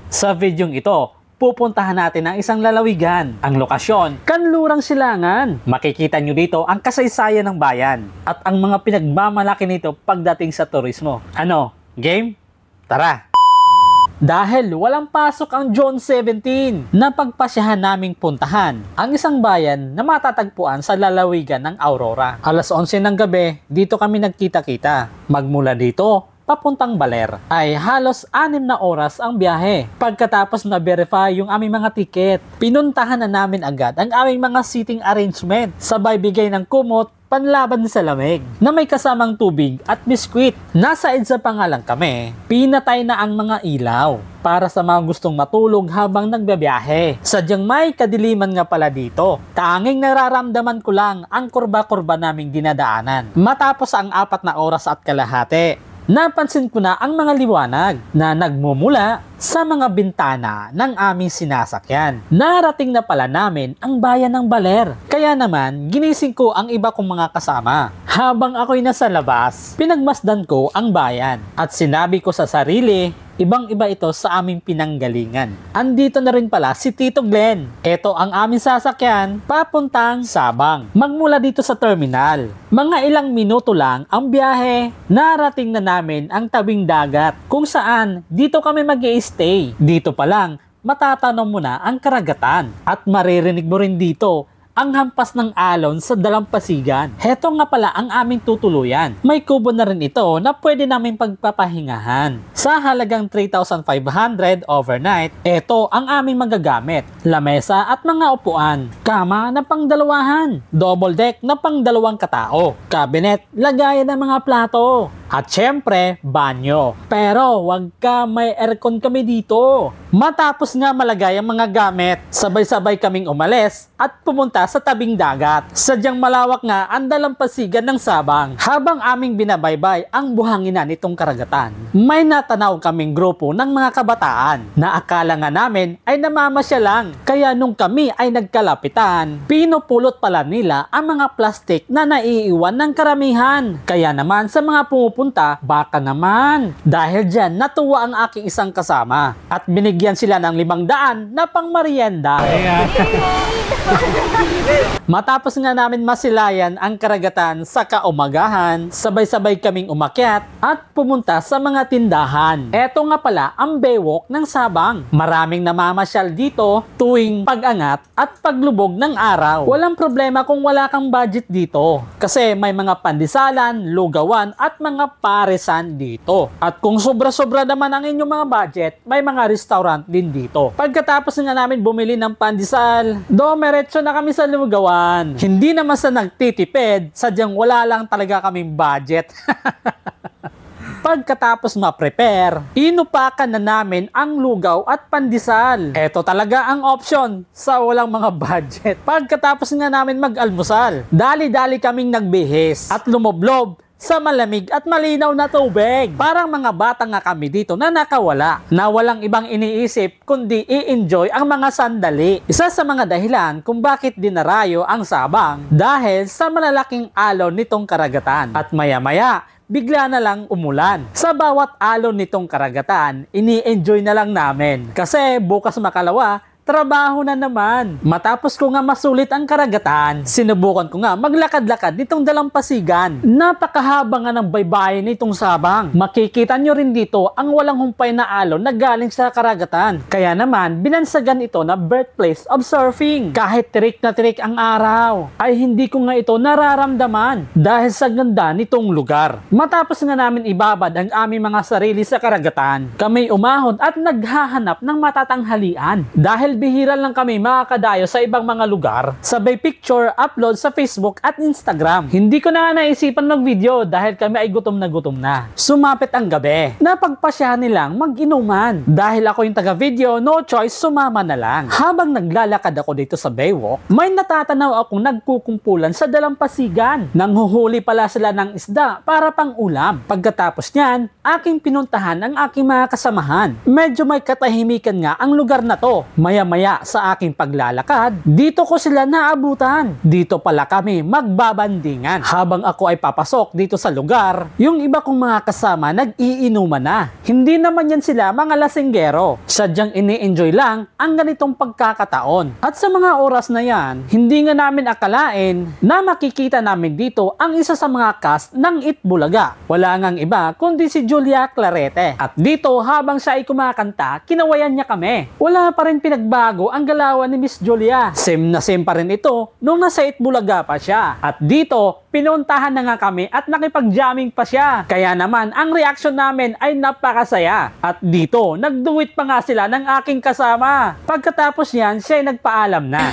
Sa videong ito, pupuntahan natin ang isang lalawigan. Ang lokasyon, Kanlurang Silangan. Makikita nyo dito ang kasaysayan ng bayan at ang mga pinagmamalaki nito pagdating sa turismo. Ano? Game? Tara! Dahil walang pasok ang June 17, napagpasyahan naming puntahan ang isang bayan na matatagpuan sa lalawigan ng Aurora. Alas 11 ng gabi, dito kami nagkita-kita. Magmula dito, papuntang Baler ay halos 6 na oras ang biyahe. Pagkatapos na-verify yung aming mga tiket, pinuntahan na namin agad ang aming mga seating arrangement. Sabay bigay ng kumot, panlaban sa lamig, na may kasamang tubig at biskwit. Nasa EDSA pa nga lang kami, pinatay na ang mga ilaw para sa mga gustong matulog habang nagbabiyahe. Sadyang may kadiliman nga pala dito. Tanging nararamdaman ko lang ang kurba-kurba naming dinadaanan. Matapos ang 4 na oras at kalahati, napansin ko na ang mga liwanag na nagmumula sa mga bintana ng aming sinasakyan. Narating na pala namin ang bayan ng Baler. Kaya naman, ginising ko ang iba kong mga kasama. Habang ako'y nasa labas, pinagmasdan ko ang bayan at sinabi ko sa sarili, ibang-iba ito sa aming pinanggalingan. Andito na rin pala si Tito Glenn. Ito ang aming sasakyan, papuntang Sabang. Magmula dito sa terminal, mga ilang minuto lang ang biyahe, narating na namin ang tabing dagat kung saan dito kami mag-i-stay. Dito pa lang, matatanong mo na ang karagatan at maririnig mo rin dito ang hampas ng alon sa dalampasigan. Heto nga pala ang aming tutuluyan. May kubo na rin ito na pwede namin pagpapahingahan. Sa halagang 3,500 overnight, ito ang aming magagamit. Lamesa at mga upuan. Kama na pangdalawahan. Double deck na pangdalawang katao. Cabinet, lagayan ng mga plato. At syempre, banyo. Pero wag ka, may aircon kami dito. Matapos nga malagay ang mga gamit, sabay-sabay kaming umalis at pumunta sa tabing dagat. Sadyang malawak nga ang dalampasigan ng Sabang. Habang aming binabaybay ang buhanginan nitong karagatan, may natanaw kaming grupo ng mga kabataan na akala nga namin ay namamasya lang. Kaya nung kami ay nagkalapitan, pinupulot pala nila ang mga plastik na naiiwan ng karamihan. Kaya naman sa mga pumupunta, baka naman. Dahil dyan, natuwa ang aking isang kasama at binigyan sila ng 500 na pang merienda. Matapos nga namin masilayan ang karagatan sa kaumagahan, sabay-sabay kaming umakyat at pumunta sa mga tindahan. Eto nga pala ang Baywalk ng Sabang. Maraming namamasyal dito tuwing pag-angat at paglubog ng araw. Walang problema kung wala kang budget dito kasi may mga pandisalan, lugawan at mga paresan dito. At kung sobra-sobra naman ang inyong mga budget, may mga restaurant din dito. Pagkatapos nga namin bumili ng pandesal, dumiretso na kami sa lugawan. Hindi naman sa nagtitipid, sadyang wala lang talaga kaming budget. Pagkatapos ma-prepare, inupakan na namin ang lugaw at pandesal. Ito talaga ang option sa walang mga budget. Pagkatapos nga namin mag-almusal, dali-dali kaming nagbihis at lumoblob sa malamig at malinaw na tubig. Parang mga bata nga kami dito na nakawala, na walang ibang iniisip kundi i-enjoy ang mga sandali. Isa sa mga dahilan kung bakit dinarayo ang Sabang dahil sa malalaking alon nitong karagatan. At maya-maya, bigla na lang umulan. Sa bawat alon nitong karagatan, ini-enjoy na lang namin. Kasi bukas makalawa, trabaho na naman. Matapos ko nga masulit ang karagatan, sinubukan ko nga maglakad-lakad nitong dalampasigan. Napakahaba nga ng baybayin nitong Sabang. Makikita nyo rin dito ang walang humpay na alon na galing sa karagatan. Kaya naman, binansagan ito na birthplace of surfing. Kahit tirik na tirik ang araw, ay hindi ko nga ito nararamdaman dahil sa ganda nitong lugar. Matapos nga namin ibabad ang aming mga sarili sa karagatan, kami umahon at naghahanap ng matatanghalian. Dahil bihira lang kami makakadayo sa ibang mga lugar, sabay picture upload sa Facebook at Instagram. Hindi ko na naisipan mag-video dahil kami ay gutom na. Sumapit ang gabi, napagpasyahan nilang mag-inuman. Dahil ako yung taga-video, no choice, sumama na lang. Habang naglalakad ako dito sa Baywalk, may natatanaw akong nagkukumpulan sa dalampasigan. Nanghuhuli pala sila ng isda para pang ulam. Pagkatapos niyan, aking pinuntahan ang aking mga kasamahan. Medyo may katahimikan nga ang lugar na to. Maya Maya-maya sa aking paglalakad, dito ko sila naabutan. Dito pala kami magbabandingan. Habang ako ay papasok dito sa lugar, yung iba kong mga kasama nag-iinuman na. Hindi naman yan sila mga lasinggero. Sadyang ini-enjoy lang ang ganitong pagkakataon. At sa mga oras na yan, hindi nga namin akalain na makikita namin dito ang isa sa mga cast ng Itbulaga. Wala ngang iba kundi si Julia Clarete. At dito habang siya ay kumakanta, kinawayan niya kami. Wala pa rin pinagbago ang galawan ni Miss Julia. Same na same pa rin ito nung nasa Itbulaga pa siya. At dito, pinuntahan na nga kami at nakipag-jamming pa siya. Kaya naman, ang reaction namin ay napakasaya. At dito, nagduwit pa nga sila ng aking kasama. Pagkatapos yan, siya ay nagpaalam na.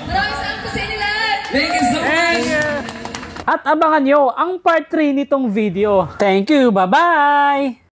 Maraming salamat sa inyo lahat! Thank you so much! At abangan nyo ang part 3 nitong video. Thank you, bye-bye!